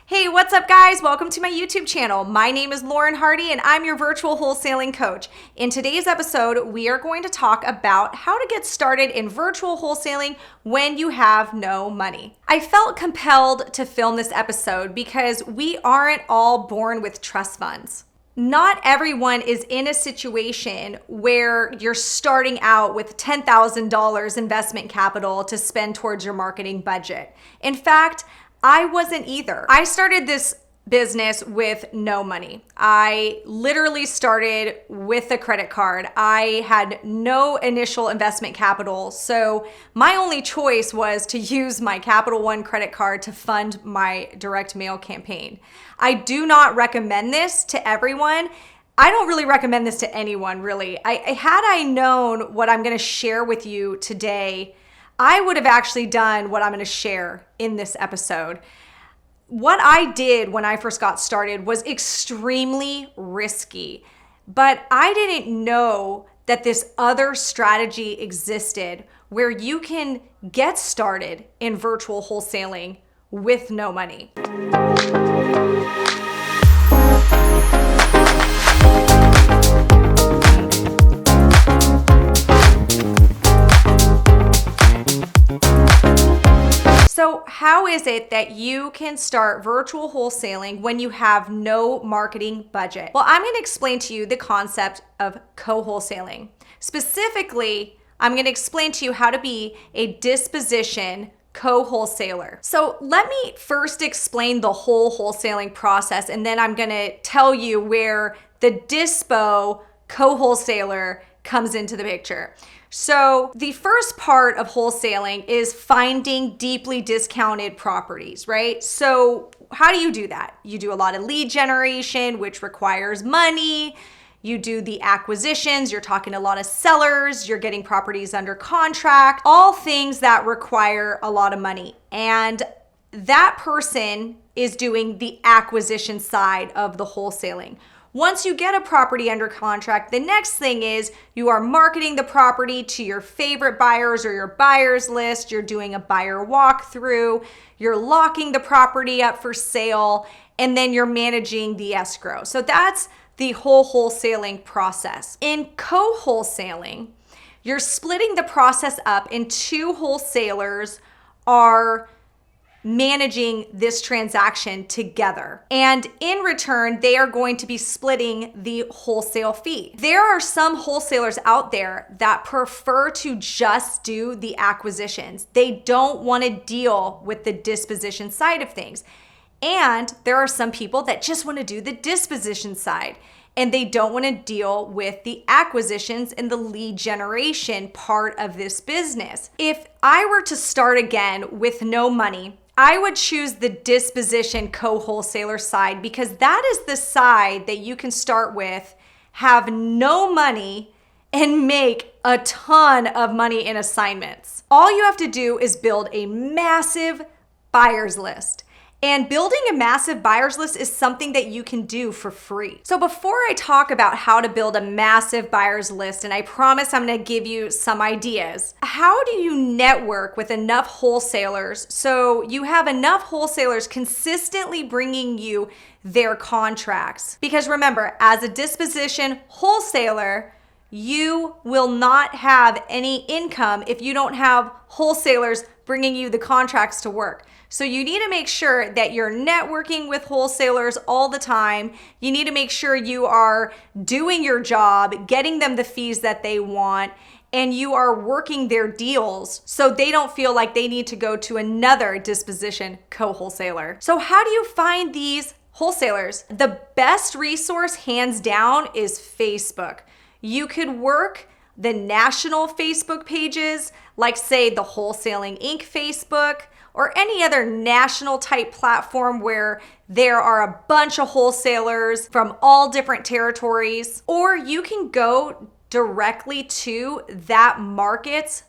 Hey, what's up guys? Welcome to my YouTube channel. My name is Lauren Hardy and I'm your virtual wholesaling coach. In today's episode, we are going to talk about how to get started in virtual wholesaling when you have no money. I felt compelled to film this episode because we aren't all born with trust funds. Not everyone is in a situation where you're starting out with $10,000 investment capital to spend towards your marketing budget. In fact, I wasn't either. I started this business with no money. I literally started with a credit card. I had no initial investment capital. So my only choice was to use my Capital One credit card to fund my direct mail campaign. I do not recommend this to everyone. I don't really recommend this to anyone, really. Had I known what I'm going to share with you today, I would have actually done what I'm going to share in this episode. What I did when I first got started was extremely risky, but I didn't know that this other strategy existed where you can get started in virtual wholesaling with no money. So how is it that you can start virtual wholesaling when you have no marketing budget? Well, I'm going to explain to you the concept of co-wholesaling. Specifically, I'm going to explain to you how to be a disposition co-wholesaler. So let me first explain the whole wholesaling process, and then I'm going to tell you where the dispo co-wholesaler comes into the picture. So the first part of wholesaling is finding deeply discounted properties, right? So how do you do that? You do a lot of lead generation, which requires money. You do the acquisitions, you're talking to a lot of sellers, you're getting properties under contract, all things that require a lot of money. And that person is doing the acquisition side of the wholesaling. Once you get a property under contract, the next thing is you are marketing the property to your favorite buyers or your buyers list. You're doing a buyer walkthrough. You're locking the property up for sale, and then you're managing the escrow. So that's the whole wholesaling process. In co-wholesaling, you're splitting the process up, and two wholesalers are managing this transaction together. And in return, they are going to be splitting the wholesale fee. There are some wholesalers out there that prefer to just do the acquisitions. They don't want to deal with the disposition side of things. And there are some people that just want to do the disposition side, and they don't want to deal with the acquisitions and the lead generation part of this business. If I were to start again with no money, I would choose the disposition co-wholesaler side because that is the side that you can start with, have no money, and make a ton of money in assignments. All you have to do is build a massive buyers list. And building a massive buyers list is something that you can do for free. So before I talk about how to build a massive buyers list, and I promise I'm gonna give you some ideas, how do you network with enough wholesalers so you have enough wholesalers consistently bringing you their contracts? Because remember, as a disposition wholesaler, you will not have any income if you don't have wholesalers bringing you the contracts to work. So you need to make sure that you're networking with wholesalers all the time. You need to make sure you are doing your job, getting them the fees that they want, and you are working their deals so they don't feel like they need to go to another disposition co-wholesaler. So how do you find these wholesalers? The best resource, hands down, is Facebook. You could work the national Facebook pages, like say the Wholesaling Inc. Facebook, or any other national type platform where there are a bunch of wholesalers from all different territories. Or you can go directly to that market's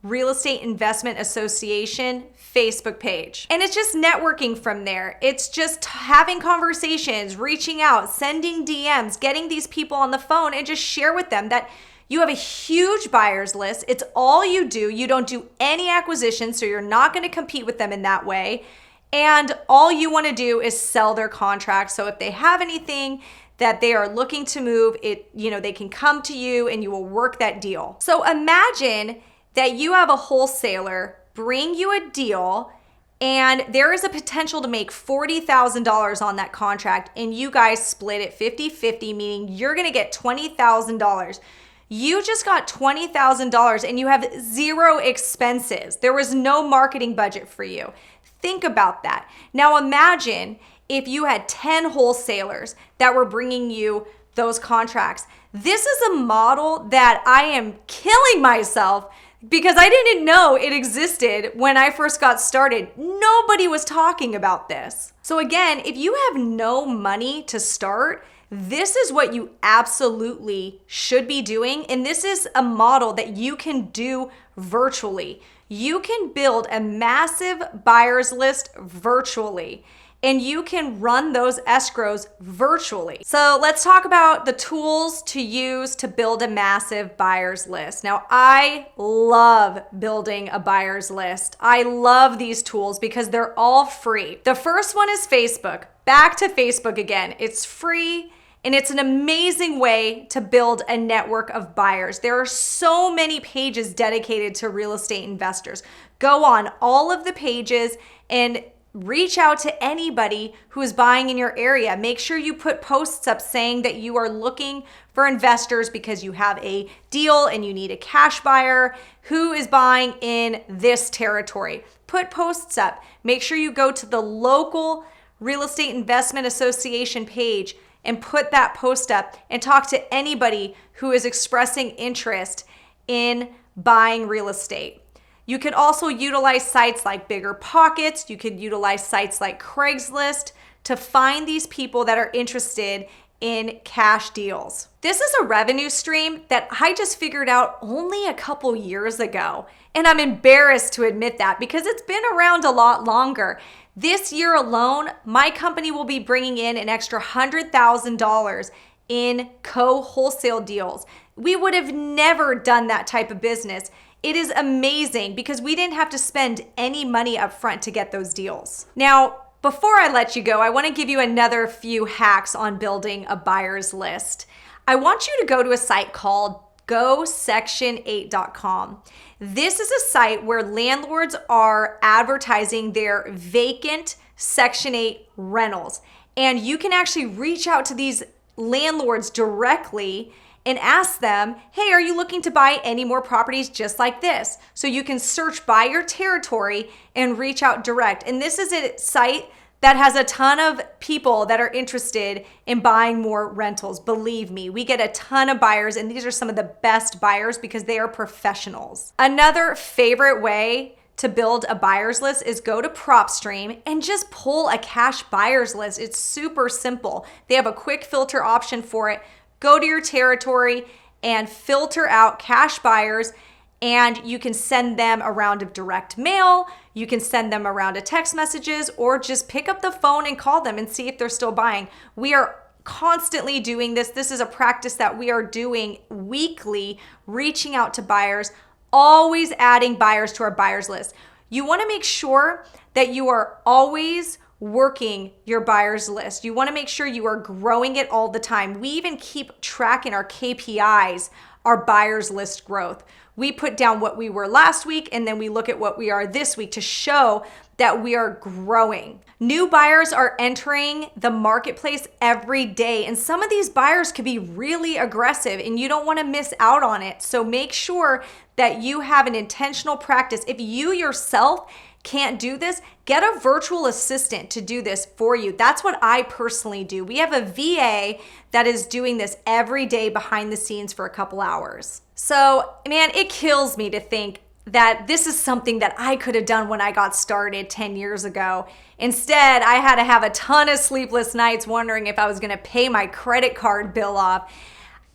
Real Estate Investment Association Facebook page. And it's just networking from there. It's just having conversations, reaching out, sending DMs, getting these people on the phone, and just share with them that you have a huge buyers list. It's all you do. You don't do any acquisitions, so you're not going to compete with them in that way. And all you want to do is sell their contract. So if they have anything that they are looking to move, they can come to you and you will work that deal. So imagine that you have a wholesaler bring you a deal and there is a potential to make $40,000 on that contract and you guys split it 50-50, meaning you're going to get $20,000. You just got $20,000 and you have zero expenses. There was no marketing budget for you. Think about that. Now imagine if you had 10 wholesalers that were bringing you those contracts. This is a model that I am killing myself because I didn't know it existed when I first got started. Nobody was talking about this. So again, if you have no money to start, this is what you absolutely should be doing. And this is a model that you can do virtually. You can build a massive buyers list virtually, and you can run those escrows virtually. So let's talk about the tools to use to build a massive buyers list. Now, I love building a buyers list. I love these tools because they're all free. The first one is Facebook. Back to Facebook again. It's free. And it's an amazing way to build a network of buyers. There are so many pages dedicated to real estate investors. Go on all of the pages and reach out to anybody who is buying in your area. Make sure you put posts up saying that you are looking for investors because you have a deal and you need a cash buyer who is buying in this territory. Put posts up. Make sure you go to the local Real Estate Investment Association page and put that post up and talk to anybody who is expressing interest in buying real estate. You could also utilize sites like Bigger Pockets. You could utilize sites like Craigslist to find these people that are interested in cash deals. This is a revenue stream that I just figured out only a couple years ago. And I'm embarrassed to admit that because it's been around a lot longer. This year alone, my company will be bringing in an extra $100,000 in co-wholesale deals. We would have never done that type of business. It is amazing because we didn't have to spend any money up front to get those deals. Now, before I let you go, I want to give you another few hacks on building a buyer's list. I want you to go to a site called GoSection8.com. This is a site where landlords are advertising their vacant Section 8 rentals. And you can actually reach out to these landlords directly and ask them, hey, are you looking to buy any more properties just like this? So you can search by your territory and reach out direct. And this is a site that has a ton of people that are interested in buying more rentals. Believe me, we get a ton of buyers, and these are some of the best buyers because they are professionals. Another favorite way to build a buyer's list is go to PropStream and just pull a cash buyer's list. It's super simple. They have a quick filter option for it. Go to your territory and filter out cash buyers, and you can send them a round of direct mail. You can send them a round of text messages, or just pick up the phone and call them and see if they're still buying. We are constantly doing this. This is a practice that we are doing weekly, reaching out to buyers, always adding buyers to our buyers list. You want to make sure that you are always working your buyers list. You want to make sure you are growing it all the time. We even keep tracking our KPIs, our buyers list growth. We put down what we were last week, and then we look at what we are this week to show that we are growing. New buyers are entering the marketplace every day, and some of these buyers could be really aggressive, and you don't want to miss out on it. So make sure that you have an intentional practice. If you yourself can't do this, get a virtual assistant to do this for you. That's what I personally do. We have a VA that is doing this every day behind the scenes for a couple hours. So, man, it kills me to think that this is something that I could have done when I got started 10 years ago. Instead, I had to have a ton of sleepless nights wondering if I was going to pay my credit card bill off.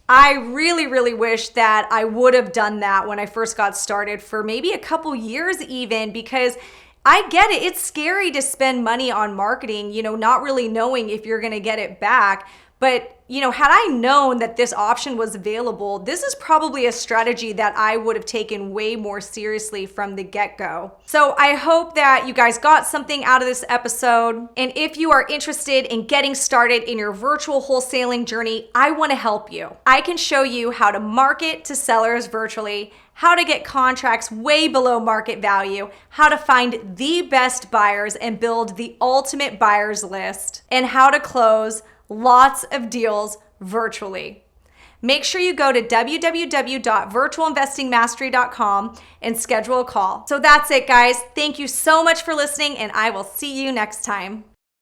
I really, really wish that I would have done that when I first got started for maybe a couple years even, because I get it. It's scary to spend money on marketing, not really knowing if you're going to get it back. But had I known that this option was available, this is probably a strategy that I would have taken way more seriously from the get-go. So I hope that you guys got something out of this episode. And if you are interested in getting started in your virtual wholesaling journey, I want to help you. I can show you how to market to sellers virtually, how to get contracts way below market value, how to find the best buyers and build the ultimate buyers list, and how to close lots of deals virtually. Make sure you go to www.virtualinvestingmastery.com and schedule a call. So that's it, guys. Thank you so much for listening, and I will see you next time.